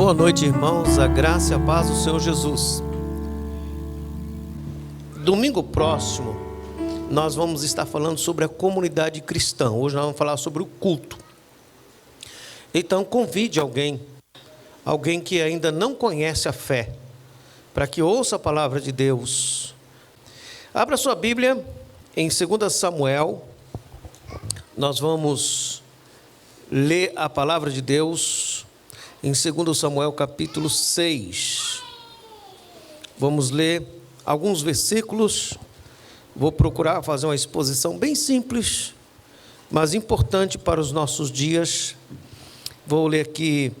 Boa noite, irmãos, a graça e a paz do Senhor Jesus. Domingo próximo, nós vamos estar falando sobre a comunidade cristã. Hoje nós vamos falar sobre o culto. Então, convide alguém que ainda não conhece a fé, para que ouça a palavra de Deus. Abra sua Bíblia em 2 Samuel, nós vamos ler a palavra de Deus em 2 Samuel capítulo 6. Vamos ler alguns versículos. Vou procurar fazer uma exposição bem simples, mas importante para os nossos dias. Vou ler aqui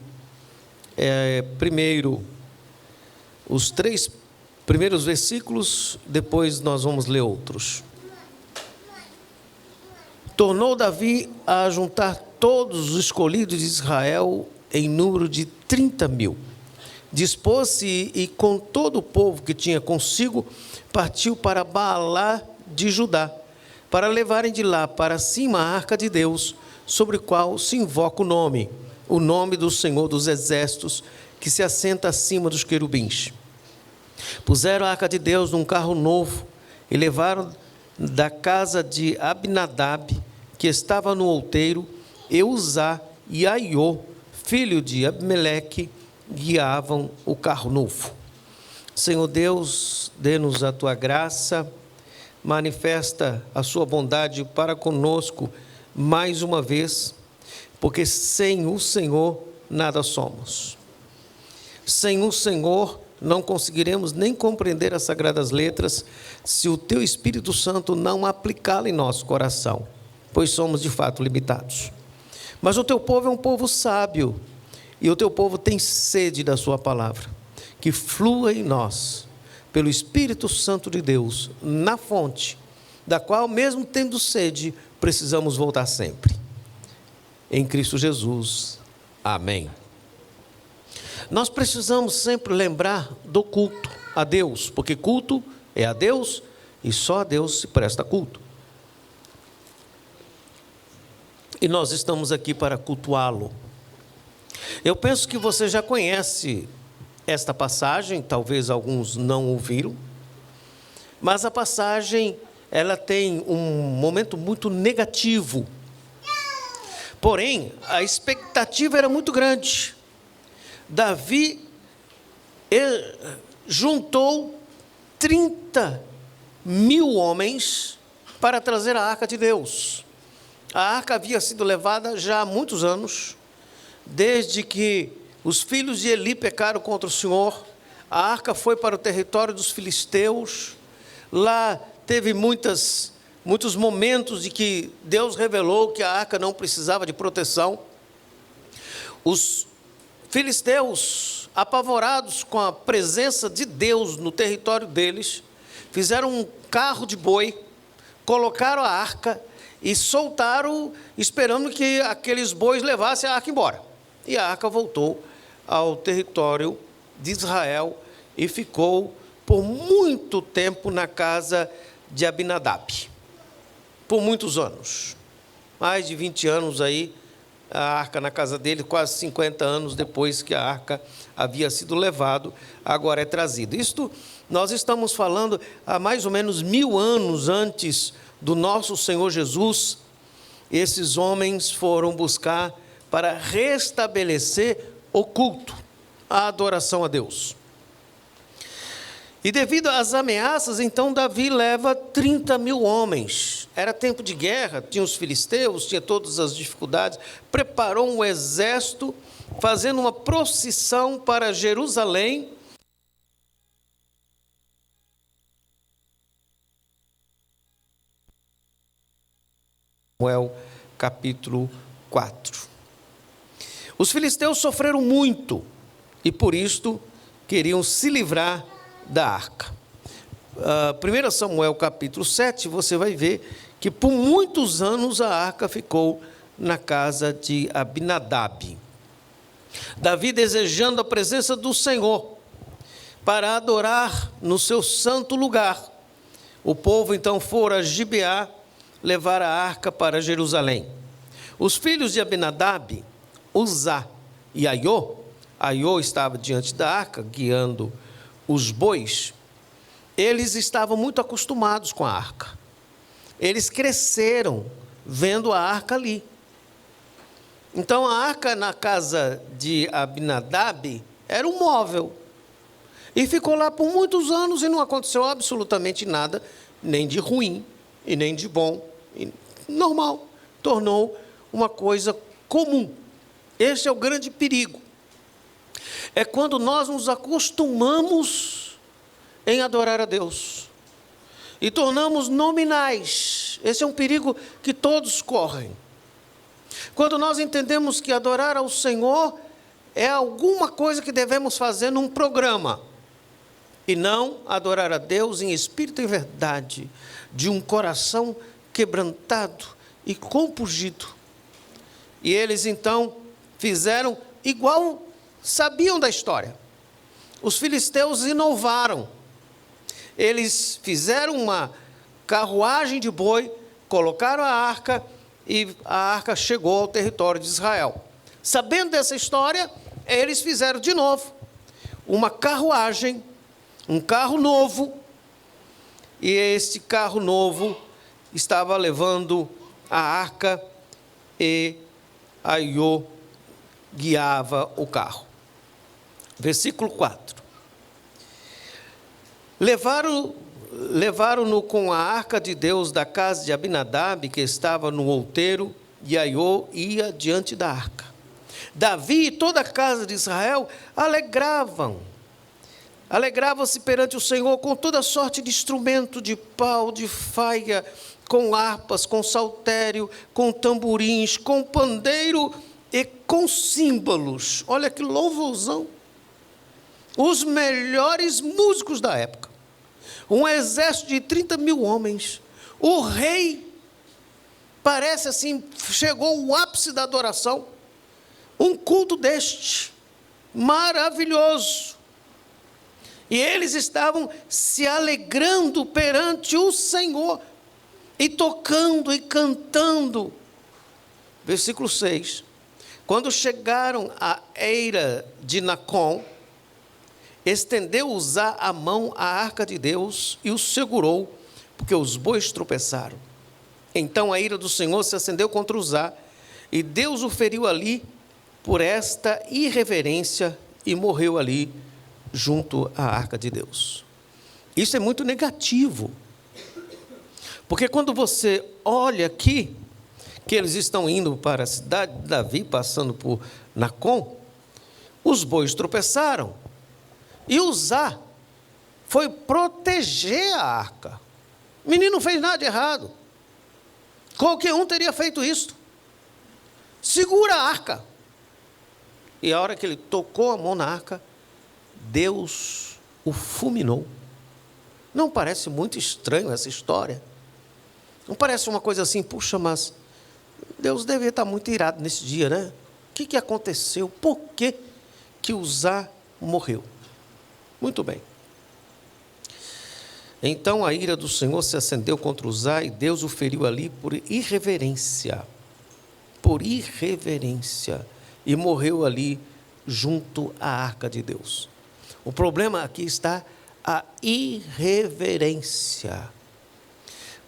primeiro os 3 primeiros versículos, depois nós vamos ler outros. Tornou Davi a juntar todos os escolhidos de Israel em número de 30.000. Dispôs-se e com todo o povo que tinha consigo, partiu para Baalá de Judá, para levarem de lá para cima a arca de Deus, sobre o qual se invoca o nome do Senhor dos Exércitos, que se assenta acima dos querubins. Puseram a arca de Deus num carro novo e levaram da casa de Abinadab, que estava no outeiro, Euzá e Aiô, filho de Abimeleque, guiavam o carro novo. Senhor Deus, dê-nos a tua graça, manifesta a sua bondade para conosco mais uma vez, porque sem o Senhor nada somos. Sem o Senhor não conseguiremos nem compreender as sagradas letras, se o teu Espírito Santo não aplicá-la em nosso coração, pois somos de fato limitados. Mas o teu povo é um povo sábio, e o teu povo tem sede da sua palavra, que flua em nós, pelo Espírito Santo de Deus, na fonte, da qual, mesmo tendo sede, precisamos voltar sempre. Em Cristo Jesus. Amém. Nós precisamos sempre lembrar do culto a Deus, porque culto é a Deus, e só a Deus se presta culto. E nós estamos aqui para cultuá-lo. Eu penso que você já conhece esta passagem, talvez alguns não ouviram, mas a passagem, ela tem um momento muito negativo. Porém, a expectativa era muito grande. Davi juntou 30.000 homens para trazer a arca de Deus. A arca havia sido levada já há muitos anos, desde que os filhos de Eli pecaram contra o Senhor. A arca foi para o território dos filisteus. Lá teve muitos momentos de que Deus revelou que a arca não precisava de proteção. Os filisteus, apavorados com a presença de Deus no território deles, fizeram um carro de boi, colocaram a arca e soltaram, esperando que aqueles bois levassem a arca embora. E a arca voltou ao território de Israel e ficou por muito tempo na casa de Abinadab. Por muitos anos. Mais de 20 anos aí, a arca na casa dele, quase 50 anos depois que a arca havia sido levada, agora é trazida. Isto nós estamos falando há mais ou menos 1000 anos antes do nosso Senhor Jesus. Esses homens foram buscar para restabelecer o culto, a adoração a Deus. E devido às ameaças, então Davi leva 30.000 homens. Era tempo de guerra, tinha os filisteus, tinha todas as dificuldades. Preparou um exército, fazendo uma procissão para Jerusalém. Samuel capítulo 4. Os filisteus sofreram muito e por isto queriam se livrar da arca. 1 Samuel capítulo 7, você vai ver que por muitos anos a arca ficou na casa de Abinadab. Davi, desejando a presença do Senhor para adorar no seu santo lugar, o povo então fora a Gibeá levar a arca para Jerusalém. Os filhos de Abinadab, Uzá e Aiô, Aiô estava diante da arca, guiando os bois, eles estavam muito acostumados com a arca. Eles cresceram vendo a arca ali. Então, a arca na casa de Abinadab era um móvel. E ficou lá por muitos anos e não aconteceu absolutamente nada, nem de ruim e nem de bom. Normal. Tornou uma coisa comum. Esse é o grande perigo. É quando nós nos acostumamos em adorar a Deus e tornamos nominais. Esse é um perigo que todos correm. Quando nós entendemos que adorar ao Senhor é alguma coisa que devemos fazer num programa, e não adorar a Deus em espírito e verdade, de um coração quebrantado e compungido. E eles então fizeram igual sabiam da história. Os filisteus inovaram. Eles fizeram uma carruagem de boi, colocaram a arca e a arca chegou ao território de Israel. Sabendo dessa história, eles fizeram de novo uma carruagem, um carro novo, e esse carro novo estava levando a arca e Aiô guiava o carro. Versículo 4. Levaram-no com a arca de Deus da casa de Abinadab, que estava no outeiro, e Aiô ia diante da arca. Davi e toda a casa de Israel alegravam-se perante o Senhor com toda sorte de instrumento, de pau, de faia, com harpas, com saltério, com tamborins, com pandeiro e com símbolos. Olha que louvorzão! Os melhores músicos da época. Um exército de 30 mil homens. O rei, parece assim, chegou ao ápice da adoração. Um culto deste, maravilhoso. E eles estavam se alegrando perante o Senhor, e tocando e cantando. Versículo 6. Quando chegaram à eira de Nacon, estendeu Uzá a mão à arca de Deus e o segurou, porque os bois tropeçaram. Então a ira do Senhor se acendeu contra Uzá, e Deus o feriu ali por esta irreverência, e morreu ali junto à arca de Deus. Isso é muito negativo, porque quando você olha aqui, que eles estão indo para a cidade de Davi, passando por Nacon, os bois tropeçaram, e Uzá foi proteger a arca. O menino não fez nada de errado. Qualquer um teria feito isso. Segura a arca. E a hora que ele tocou a mão na arca, Deus o fulminou. Não parece muito estranho essa história? Não parece uma coisa assim, puxa, mas Deus deve estar muito irado nesse dia, né? O que aconteceu? Por que Uzá morreu? Muito bem. Então a ira do Senhor se acendeu contra Uzá, e Deus o feriu ali por irreverência. Por irreverência. E morreu ali junto à arca de Deus. O problema aqui está a irreverência.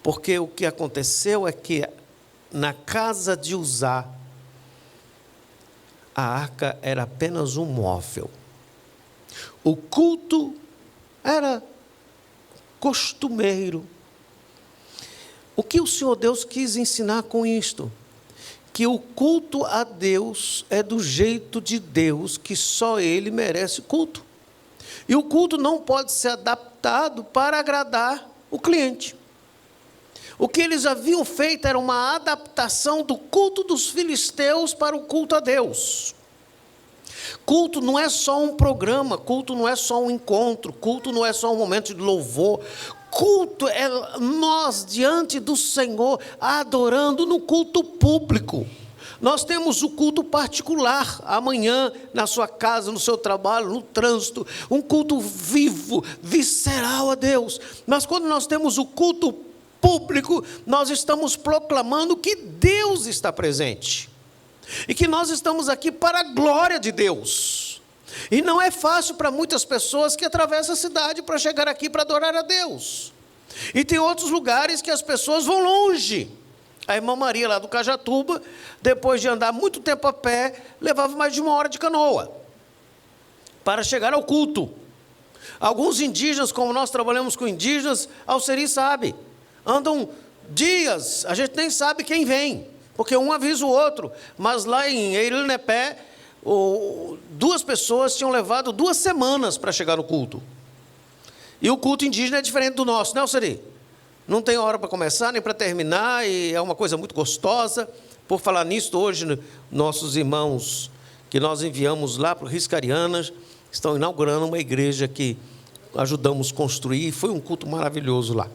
Porque o que aconteceu é que na casa de Uzá, a arca era apenas um móvel. O culto era costumeiro. O que o Senhor Deus quis ensinar com isto? Que o culto a Deus é do jeito de Deus, que só Ele merece culto. E o culto não pode ser adaptado para agradar o cliente. O que eles haviam feito era uma adaptação do culto dos filisteus para o culto a Deus. Culto não é só um programa, culto não é só um encontro, culto não é só um momento de louvor. Culto é nós diante do Senhor, adorando no culto público. Nós temos o culto particular, amanhã, na sua casa, no seu trabalho, no trânsito, um culto vivo, visceral a Deus. Mas quando nós temos o culto público, nós estamos proclamando que Deus está presente. E que nós estamos aqui para a glória de Deus. E não é fácil para muitas pessoas que atravessam a cidade para chegar aqui para adorar a Deus. E tem outros lugares que as pessoas vão longe. A irmã Maria, lá do Cajatuba, depois de andar muito tempo a pé, levava mais de 1 hora de canoa para chegar ao culto. Alguns indígenas, como nós trabalhamos com indígenas, Alceri sabe, andam dias, a gente nem sabe quem vem, porque um avisa o outro. Mas lá em Eirinepé, 2 pessoas tinham levado 2 semanas para chegar no culto. E o culto indígena é diferente do nosso, né, Alceri? Não tem hora para começar, nem para terminar, e é uma coisa muito gostosa. Por falar nisso, hoje, nossos irmãos que nós enviamos lá para o Riscarianas, estão inaugurando uma igreja que ajudamos a construir, foi um culto maravilhoso lá.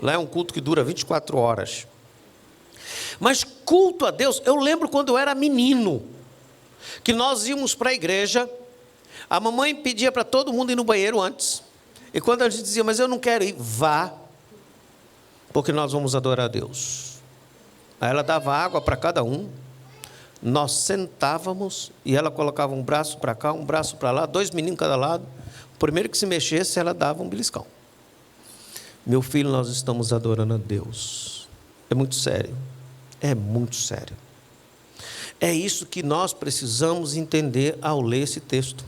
Lá é um culto que dura 24 horas. Mas culto a Deus, eu lembro quando eu era menino, que nós íamos para a igreja, a mamãe pedia para todo mundo ir no banheiro antes, e quando a gente dizia, mas eu não quero ir, vá, porque nós vamos adorar a Deus. Aí ela dava água para cada um, nós sentávamos, e ela colocava um braço para cá, um braço para lá, 2 meninos cada lado, o primeiro que se mexesse, ela dava um beliscão. Meu filho, nós estamos adorando a Deus. É muito sério, é muito sério. É isso que nós precisamos entender ao ler esse texto,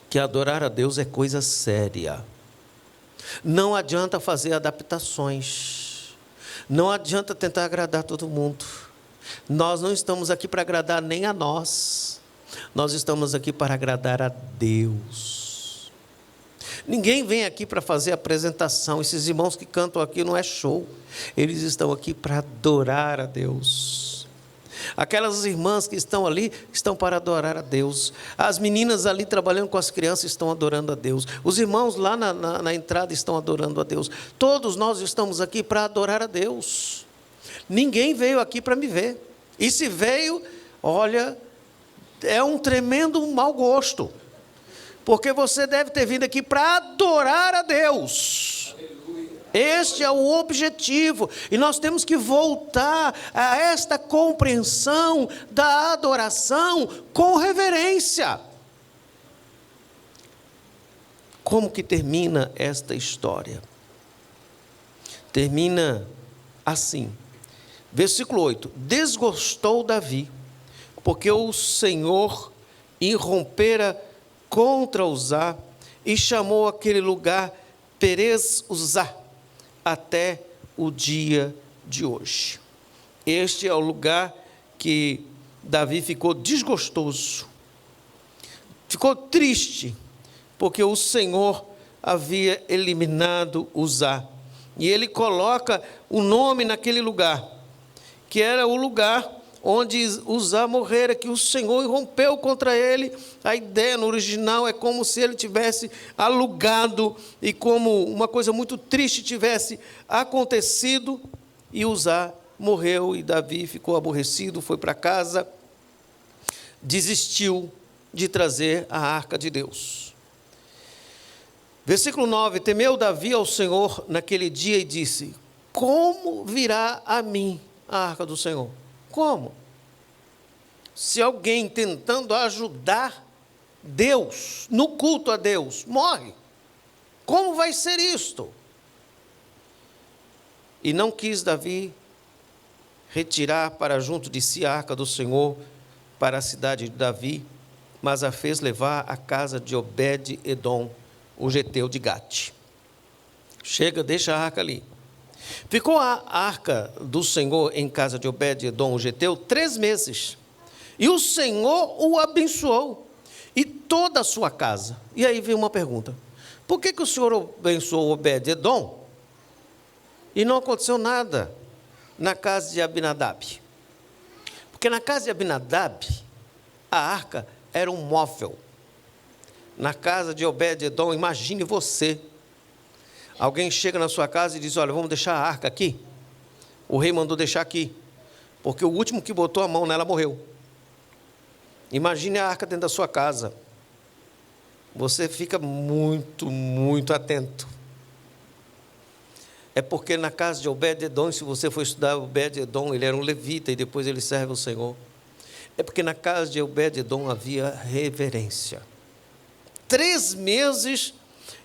que adorar a Deus é coisa séria. Não adianta fazer adaptações, não adianta tentar agradar todo mundo. Nós não estamos aqui para agradar nem a nós, nós estamos aqui para agradar a Deus. Ninguém vem aqui para fazer apresentação, esses irmãos que cantam aqui não é show, eles estão aqui para adorar a Deus. Aquelas irmãs que estão ali, estão para adorar a Deus. As meninas ali trabalhando com as crianças estão adorando a Deus. Os irmãos lá na entrada estão adorando a Deus. Todos nós estamos aqui para adorar a Deus. Ninguém veio aqui para me ver. E se veio, olha, é um tremendo mau gosto. Porque você deve ter vindo aqui para adorar a Deus. Este é o objetivo, e nós temos que voltar a esta compreensão da adoração com reverência. Como que termina esta história? Termina assim, versículo 8: desgostou Davi, porque o Senhor irrompera contra Uzá, e chamou aquele lugar Perez-Uzá, até o dia de hoje. Este é o lugar que Davi ficou desgostoso, ficou triste, porque o Senhor havia eliminado Uzá. E ele coloca o nome naquele lugar, que era o lugar onde Uzá morrera, que o Senhor irrompeu contra ele. A ideia no original é como se ele tivesse alugado, e como uma coisa muito triste tivesse acontecido, e Uzá morreu, e Davi ficou aborrecido, foi para casa, desistiu de trazer a arca de Deus. Versículo 9: temeu Davi ao Senhor naquele dia e disse: como virá a mim a arca do Senhor? Como? Se alguém tentando ajudar Deus, no culto a Deus, morre, como vai ser isto? E não quis Davi retirar para junto de si a arca do Senhor para a cidade de Davi, mas a fez levar à casa de Obed-edom, o geteu de Gate. Chega, deixa a arca ali. Ficou a arca do Senhor em casa de Obed-edom, o geteu, 3 meses. E o Senhor o abençoou, e toda a sua casa. E aí vem uma pergunta: por que o Senhor abençoou Obed-edom e não aconteceu nada na casa de Abinadab? Porque na casa de Abinadab, a arca era um móvel. Na casa de Obed-edom, imagine você, alguém chega na sua casa e diz: olha, vamos deixar a arca aqui. O rei mandou deixar aqui, porque o último que botou a mão nela morreu. Imagine a arca dentro da sua casa. Você fica muito, muito atento. É porque na casa de Obed-edom, se você for estudar Obed-edom, ele era um levita e depois ele serve o Senhor. É porque na casa de Obed-edom havia reverência. 3 meses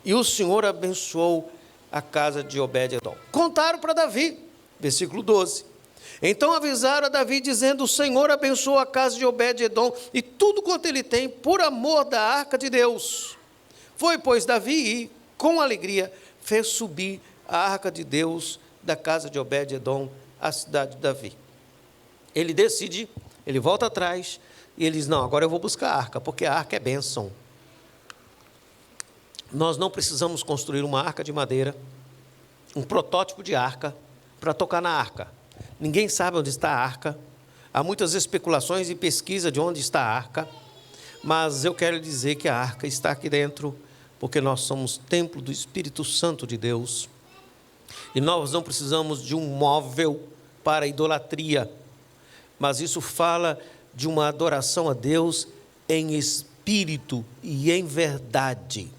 e o Senhor abençoou a casa de Obed-edom. Contaram para Davi, versículo 12. Então avisaram a Davi, dizendo: o Senhor abençoou a casa de Obed-edom e tudo quanto ele tem, por amor da arca de Deus. Foi, pois, Davi, e com alegria, fez subir a arca de Deus da casa de Obed-edom à cidade de Davi. Ele decide, ele volta atrás, e ele diz: não, agora eu vou buscar a arca, porque a arca é bênção. Nós não precisamos construir uma arca de madeira, um protótipo de arca, para tocar na arca. Ninguém sabe onde está a arca. Há muitas especulações e pesquisa de onde está a arca, mas eu quero dizer que a arca está aqui dentro, porque nós somos templo do Espírito Santo de Deus, e nós não precisamos de um móvel para a idolatria, mas isso fala de uma adoração a Deus em espírito e em verdade.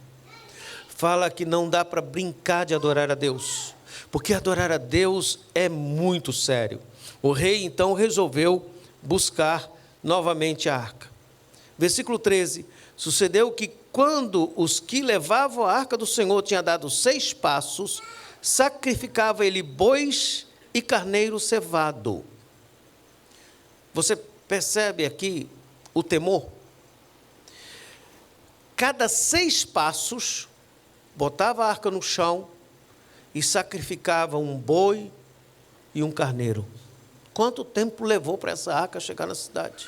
Fala que não dá para brincar de adorar a Deus, porque adorar a Deus é muito sério. O rei então resolveu buscar novamente a arca. Versículo 13: sucedeu que quando os que levavam a arca do Senhor tinham dado 6 passos, sacrificava ele bois e carneiro cevado. Você percebe aqui o temor? Cada 6 passos, botava a arca no chão e sacrificava um boi e um carneiro. Quanto tempo levou para essa arca chegar na cidade?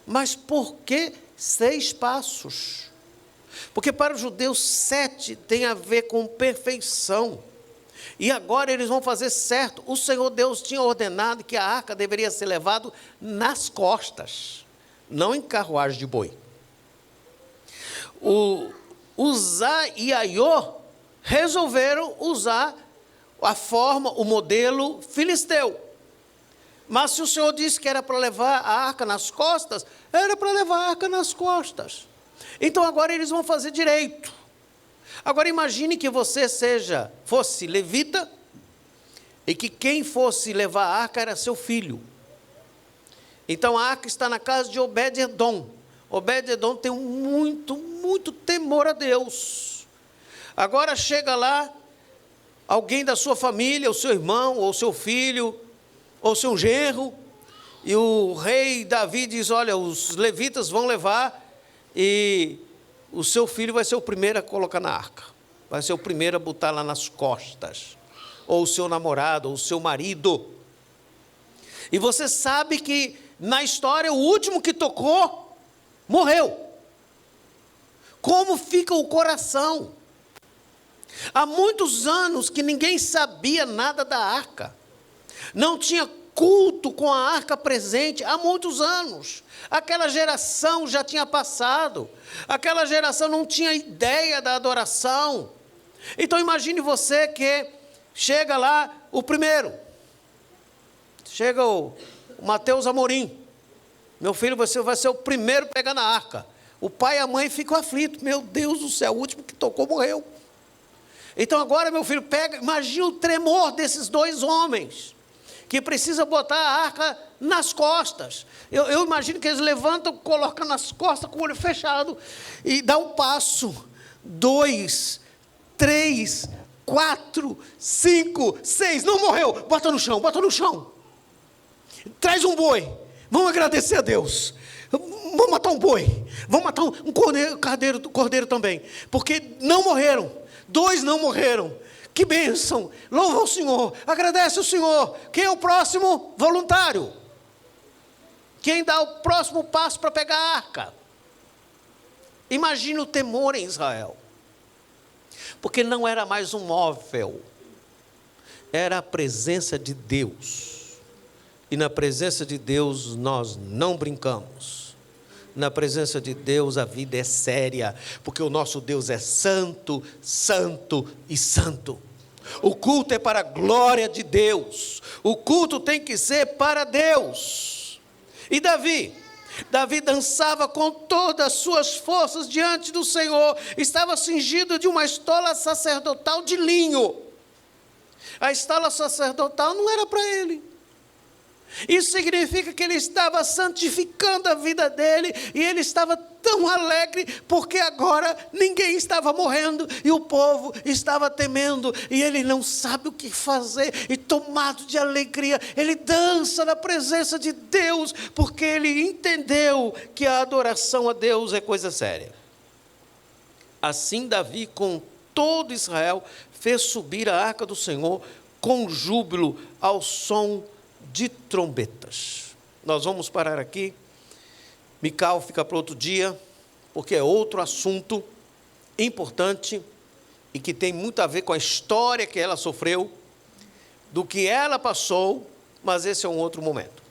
Mas por que 6 passos? Porque para os judeus 7 tem a ver com perfeição. E agora eles vão fazer certo. O Senhor Deus tinha ordenado que a arca deveria ser levada nas costas, não em carruagem de boi. Uzá e Aiô resolveram usar a forma, o modelo filisteu. Mas se o Senhor disse que era para levar a arca nas costas, era para levar a arca nas costas. Então agora eles vão fazer direito. Agora imagine que você fosse levita, e que quem fosse levar a arca era seu filho. Então a arca está na casa de Obed-edom. Obed-edom tem muito temor a Deus. Agora chega lá alguém da sua família, o seu irmão, ou seu filho, ou seu genro, e o rei Davi diz: olha, os levitas vão levar, e o seu filho vai ser o primeiro a colocar na arca, vai ser o primeiro a botar lá nas costas, ou o seu namorado, ou o seu marido. E você sabe que na história o último que tocou morreu. Como fica o coração? Há muitos anos que ninguém sabia nada da arca, não tinha culto com a arca presente há muitos anos. Aquela geração já tinha passado, aquela geração não tinha ideia da adoração. Então imagine você que chega lá o primeiro, chega o Mateus Amorim: meu filho, você vai ser o primeiro a pegar na arca. O pai e a mãe ficam aflitos: meu Deus do céu, o último que tocou morreu. Então agora meu filho pega, imagina o tremor desses 2 homens, que precisa botar a arca nas costas. Eu imagino que eles levantam, colocam nas costas com o olho fechado, e dá um passo, 2, 3, 4, 5, 6, não morreu, bota no chão, traz um boi, vamos agradecer a Deus, vamos matar um boi, vamos matar um cordeiro também, porque não morreram, 2 não morreram. Que bênção, louva o Senhor, agradece o Senhor. Quem é o próximo? Voluntário. Quem dá o próximo passo para pegar a arca? Imagine o temor em Israel, porque não era mais um móvel, era a presença de Deus, e na presença de Deus nós não brincamos. Na presença de Deus a vida é séria, porque o nosso Deus é santo, santo e santo. O culto é para a glória de Deus, o culto tem que ser para Deus. E Davi dançava com todas as suas forças diante do Senhor, estava cingido de uma estola sacerdotal de linho. A estola sacerdotal não era para ele. Isso significa que ele estava santificando a vida dele, e ele estava tão alegre, porque agora ninguém estava morrendo, e o povo estava temendo, e ele não sabe o que fazer, e tomado de alegria, ele dança na presença de Deus, porque ele entendeu que a adoração a Deus é coisa séria. Assim Davi, com todo Israel, fez subir a arca do Senhor com júbilo ao som de trombetas. Nós vamos parar aqui. Mical fica para outro dia, porque é outro assunto importante e que tem muito a ver com a história que ela sofreu, do que ela passou, mas esse é um outro momento.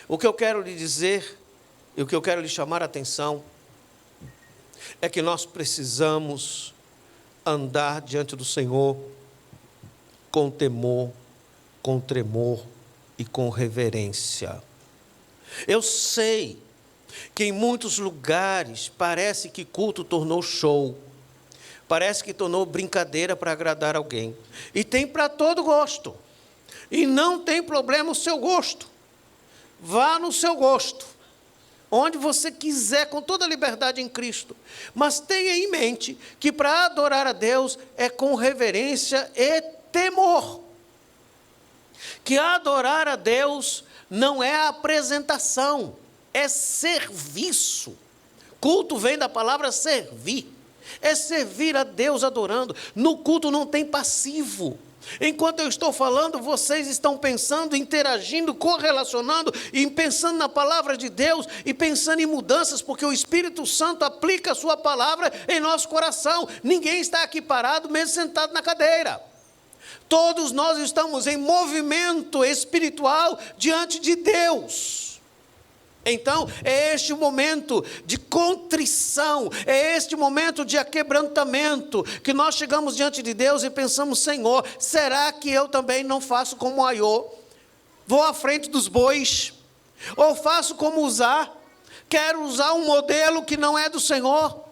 O que eu quero lhe dizer e o que eu quero lhe chamar a atenção é que nós precisamos andar diante do Senhor com temor, com tremor e com reverência. Eu sei que em muitos lugares parece que culto tornou show, parece que tornou brincadeira para agradar alguém, e tem para todo gosto, e não tem problema o seu gosto, vá no seu gosto, onde você quiser, com toda a liberdade em Cristo, mas tenha em mente que para adorar a Deus é com reverência e temor, que adorar a Deus não é apresentação, é serviço. Culto vem da palavra servir, é servir a Deus adorando. No culto não tem passivo. Enquanto eu estou falando, vocês estão pensando, interagindo, correlacionando, e pensando na palavra de Deus, e pensando em mudanças, porque o Espírito Santo aplica a sua palavra em nosso coração. Ninguém está aqui parado, mesmo sentado na cadeira. Todos nós estamos em movimento espiritual diante de Deus. Então, é este o momento de contrição, é este o momento de aquebrantamento, que nós chegamos diante de Deus e pensamos: Senhor, será que eu também não faço como Aiô? Vou à frente dos bois? Ou faço como Uzá? Quero usar um modelo que não é do Senhor?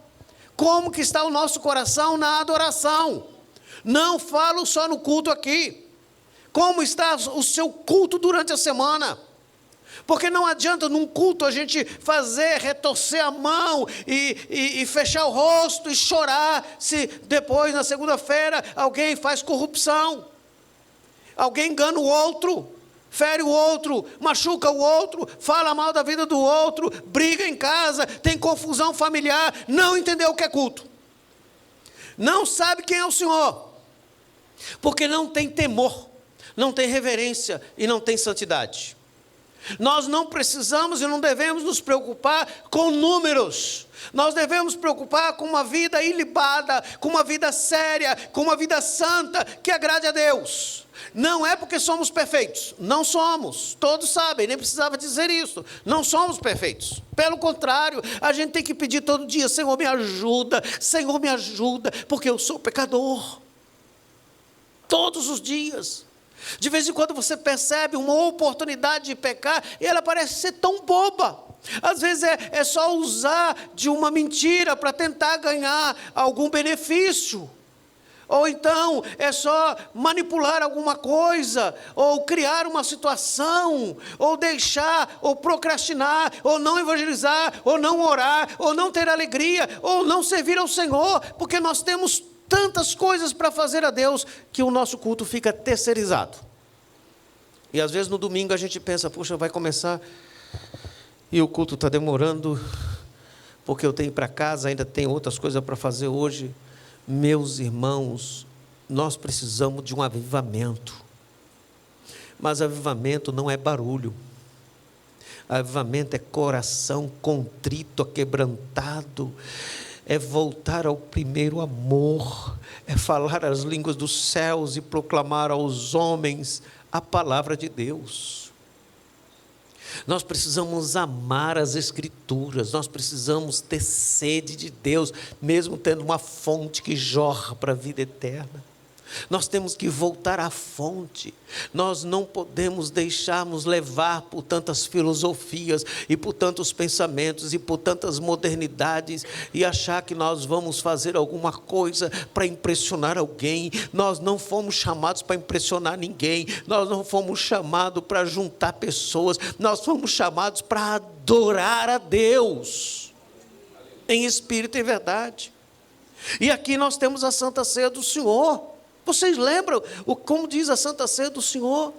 Como que está o nosso coração na adoração? Não falo só no culto aqui. Como está o seu culto durante a semana? Porque não adianta num culto a gente retorcer a mão e fechar o rosto e chorar, se depois, na segunda-feira, alguém faz corrupção, alguém engana o outro, fere o outro, machuca o outro, fala mal da vida do outro, briga em casa, tem confusão familiar, não entendeu o que é culto, não sabe quem é o Senhor, porque não tem temor, não tem reverência e não tem santidade. Nós não precisamos e não devemos nos preocupar com números. Nós devemos preocupar com uma vida ilibada, com uma vida séria, com uma vida santa, que agrade a Deus. Não é porque somos perfeitos, não somos, todos sabem, nem precisava dizer isso, não somos perfeitos. Pelo contrário, a gente tem que pedir todo dia: Senhor, me ajuda, porque eu sou pecador. Todos os dias. De vez em quando você percebe uma oportunidade de pecar e ela parece ser tão boba. Às vezes é só usar de uma mentira para tentar ganhar algum benefício. Ou então é só manipular alguma coisa, ou criar uma situação, ou deixar, ou procrastinar, ou não evangelizar, ou não orar, ou não ter alegria, ou não servir ao Senhor, porque nós temos tantas coisas para fazer a Deus, que o nosso culto fica terceirizado. E às vezes no domingo a gente pensa: puxa, vai começar e o culto está demorando, porque eu tenho que ir para casa, ainda tem outras coisas para fazer hoje. Meus irmãos, nós precisamos de um avivamento, mas avivamento não é barulho. Avivamento é coração contrito, quebrantado, é voltar ao primeiro amor, é falar as línguas dos céus e proclamar aos homens a palavra de Deus. Nós precisamos amar as Escrituras, nós precisamos ter sede de Deus, mesmo tendo uma fonte que jorra para a vida eterna. Nós temos que voltar à fonte. Nós não podemos deixar-nos levar por tantas filosofias e por tantos pensamentos e por tantas modernidades e achar que nós vamos fazer alguma coisa para impressionar alguém. Nós não fomos chamados para impressionar ninguém. Nós não fomos chamados para juntar pessoas. Nós fomos chamados para adorar a Deus em espírito e verdade. E aqui nós temos a Santa Ceia do Senhor. Vocês lembram como diz a Santa Ceia do Senhor?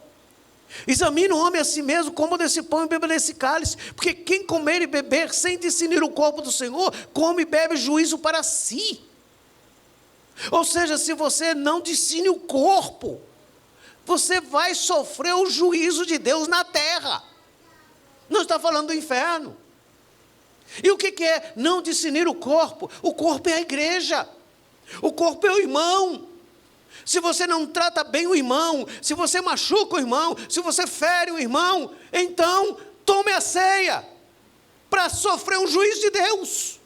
Examine o homem a si mesmo, coma desse pão e beba desse cálice, porque quem comer e beber sem discernir o corpo do Senhor, come e bebe juízo para si. Ou seja, se você não discerne o corpo, você vai sofrer o juízo de Deus na terra. Não está falando do inferno. E o que é não discernir o corpo? O corpo é a igreja, o corpo é o irmão. Se você não trata bem o irmão, se você machuca o irmão, se você fere o irmão, então tome a ceia para sofrer o juízo de Deus.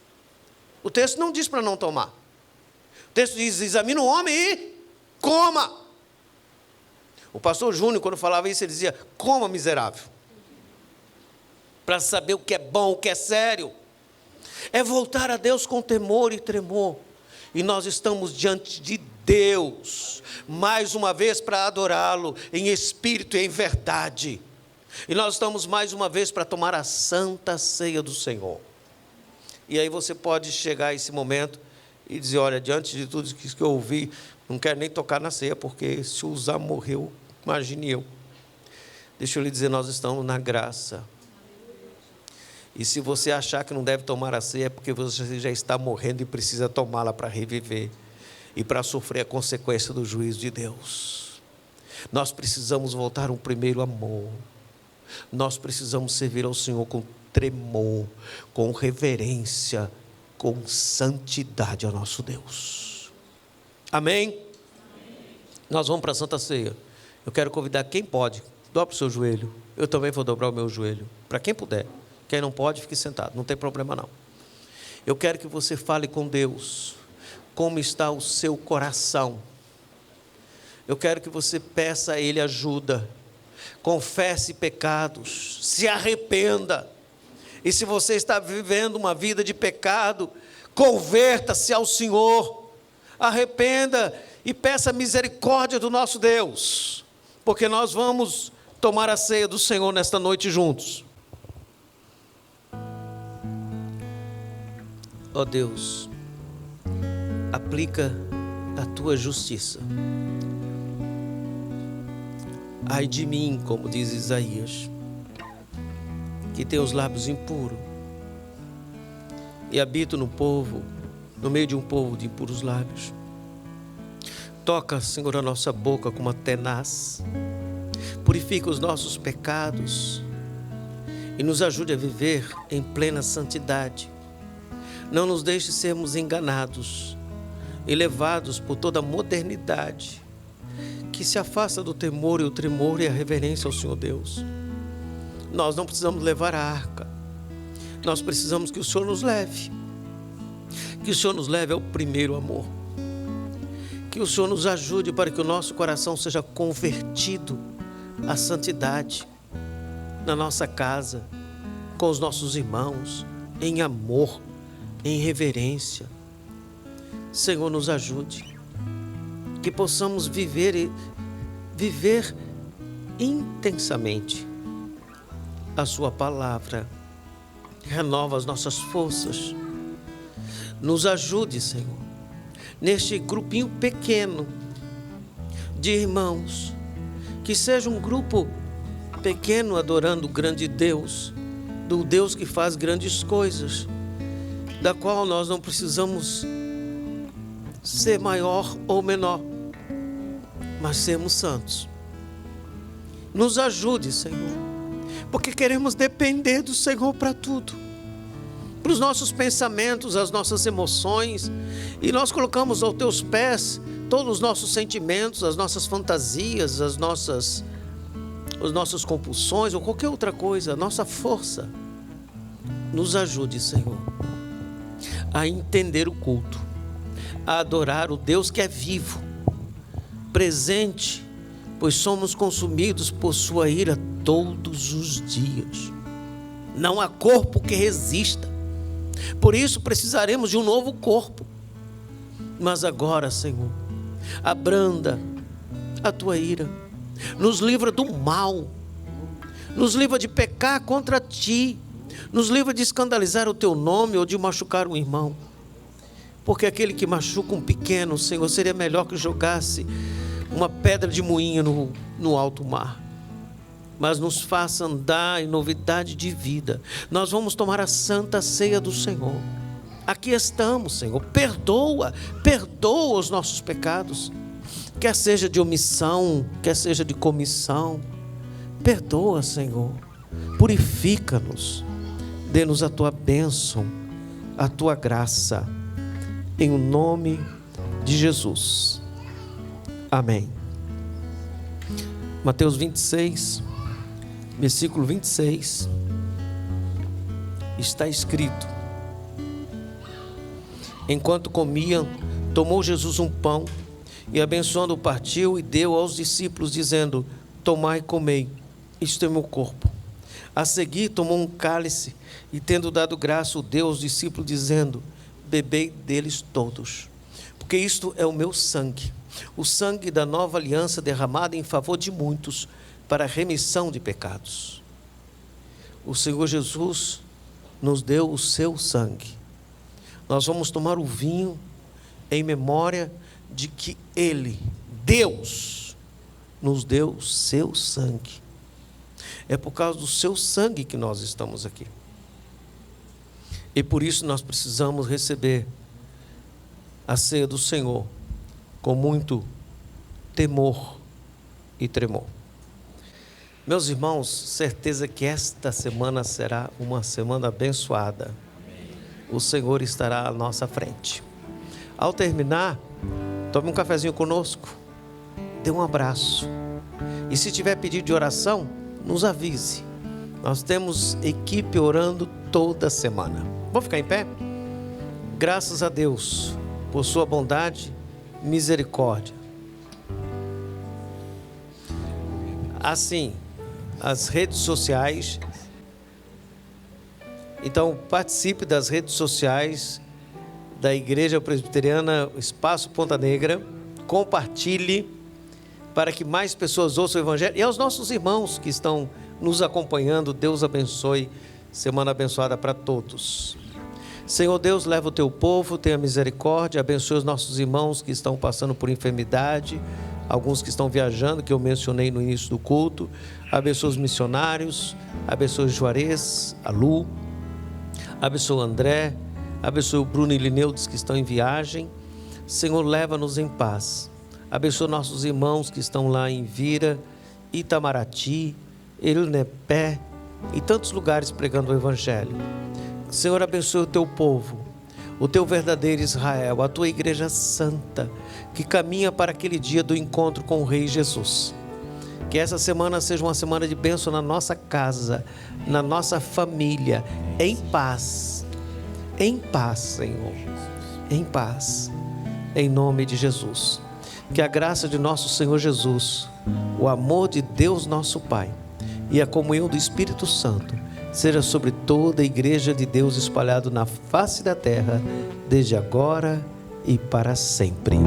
O texto não diz para não tomar. O texto diz: examine o homem e coma. O pastor Júnior, quando falava isso, ele dizia: coma, miserável. Para saber o que é bom, o que é sério. É voltar a Deus com temor e tremor. E nós estamos diante de Deus, mais uma vez para adorá-lo em espírito e em verdade. E nós estamos mais uma vez para tomar a santa ceia do Senhor. E aí você pode chegar a esse momento e dizer: olha, diante de tudo isso que eu ouvi, não quero nem tocar na ceia, porque se usar morreu, imagine eu. Deixa eu lhe dizer, nós estamos na graça. E se você achar que não deve tomar a ceia, é porque você já está morrendo e precisa tomá-la para reviver e para sofrer a consequência do juízo de Deus. Nós precisamos voltar ao primeiro amor. Nós precisamos servir ao Senhor com tremor, com reverência, com santidade ao nosso Deus. Amém? Amém. Nós vamos para a Santa Ceia. Eu quero convidar quem pode, dobre o seu joelho. Eu também vou dobrar o meu joelho, para quem puder. Quem não pode, fique sentado, não tem problema não. Eu quero que você fale com Deus, como está o seu coração. Eu quero que você peça a Ele ajuda, confesse pecados, se arrependa. E se você está vivendo uma vida de pecado, converta-se ao Senhor, arrependa e peça a misericórdia do nosso Deus, porque nós vamos tomar a ceia do Senhor nesta noite juntos. Ó Deus, aplica a tua justiça. Ai de mim, como diz Isaías, que tem os lábios impuros e habito no meio de um povo de impuros lábios. Toca, Senhor, a nossa boca com uma tenaz, purifica os nossos pecados e nos ajude a viver em plena santidade. Não nos deixe sermos enganados e levados por toda a modernidade que se afasta do temor e o tremor e a reverência ao Senhor Deus. Nós não precisamos levar a arca, nós precisamos que o Senhor nos leve, que o Senhor nos leve ao primeiro amor, que o Senhor nos ajude para que o nosso coração seja convertido à santidade na nossa casa, com os nossos irmãos, em amor, em reverência. Senhor, nos ajude, que possamos viver intensamente a sua palavra. Renova as nossas forças. Nos ajude, Senhor, neste grupinho pequeno de irmãos, que seja um grupo pequeno adorando o grande Deus, do Deus que faz grandes coisas, da qual nós não precisamos ser maior ou menor, mas sermos santos. Nos ajude, Senhor, porque queremos depender do Senhor para tudo, para os nossos pensamentos, as nossas emoções, e nós colocamos aos teus pés todos os nossos sentimentos, as nossas fantasias, as nossas compulsões ou qualquer outra coisa, a nossa força. Nos ajude, Senhor, a entender o culto, a adorar o Deus que é vivo, presente, pois somos consumidos por sua ira todos os dias. Não há corpo que resista. Por isso precisaremos de um novo corpo. Mas agora, Senhor, abranda a tua ira. Nos livra do mal. Nos livra de pecar contra ti. Nos livra de escandalizar o teu nome ou de machucar um irmão. Porque aquele que machuca um pequeno, Senhor, seria melhor que jogasse uma pedra de moinho no alto mar. Mas nos faça andar em novidade de vida. Nós vamos tomar a santa ceia do Senhor. Aqui estamos, Senhor. Perdoa os nossos pecados. Quer seja de omissão, quer seja de comissão. Perdoa, Senhor. Purifica-nos. Dê-nos a tua bênção, a tua graça. Em o nome de Jesus. Amém. Mateus 26, versículo 26, está escrito: enquanto comiam, tomou Jesus um pão e, abençoando, partiu e deu aos discípulos, dizendo: tomai e comei, isto é meu corpo. A seguir tomou um cálice e, tendo dado graça, o deu aos discípulos, dizendo: bebei deles todos, porque isto é o meu sangue, o sangue da nova aliança derramado em favor de muitos para a remissão de pecados. O Senhor Jesus nos deu o seu sangue. Nós vamos tomar o vinho em memória de que Ele, Deus, nos deu o seu sangue. É por causa do seu sangue que nós estamos aqui. E por isso nós precisamos receber a ceia do Senhor com muito temor e tremor. Meus irmãos, certeza que esta semana será uma semana abençoada. O Senhor estará à nossa frente. Ao terminar, tome um cafezinho conosco, dê um abraço. E se tiver pedido de oração, nos avise. Nós temos equipe orando toda semana. Vamos ficar em pé? Graças a Deus por sua bondade e misericórdia. Assim, as redes sociais. Então, participe das redes sociais da Igreja Presbiteriana Espaço Ponta Negra. Compartilhe para que mais pessoas ouçam o Evangelho. E aos nossos irmãos que estão nos acompanhando, Deus abençoe. Semana abençoada para todos. Senhor Deus, leva o teu povo, tenha misericórdia, abençoe os nossos irmãos que estão passando por enfermidade, alguns que estão viajando, que eu mencionei no início do culto. Abençoe os missionários, abençoe o Juarez, a Lu, abençoe o André, abençoe o Bruno e Lineudes que estão em viagem. Senhor, leva-nos em paz. Abençoe nossos irmãos que estão lá em Vira, Itamaraty, Elnepé e tantos lugares pregando o Evangelho. Senhor, abençoe o teu povo, o teu verdadeiro Israel, a tua igreja santa, que caminha para aquele dia do encontro com o Rei Jesus. Que essa semana seja uma semana de bênção na nossa casa, na nossa família, em paz, Senhor, em paz, em nome de Jesus. Que a graça de nosso Senhor Jesus, o amor de Deus nosso Pai e a comunhão do Espírito Santo seja sobre toda a igreja de Deus espalhada na face da terra, desde agora e para sempre.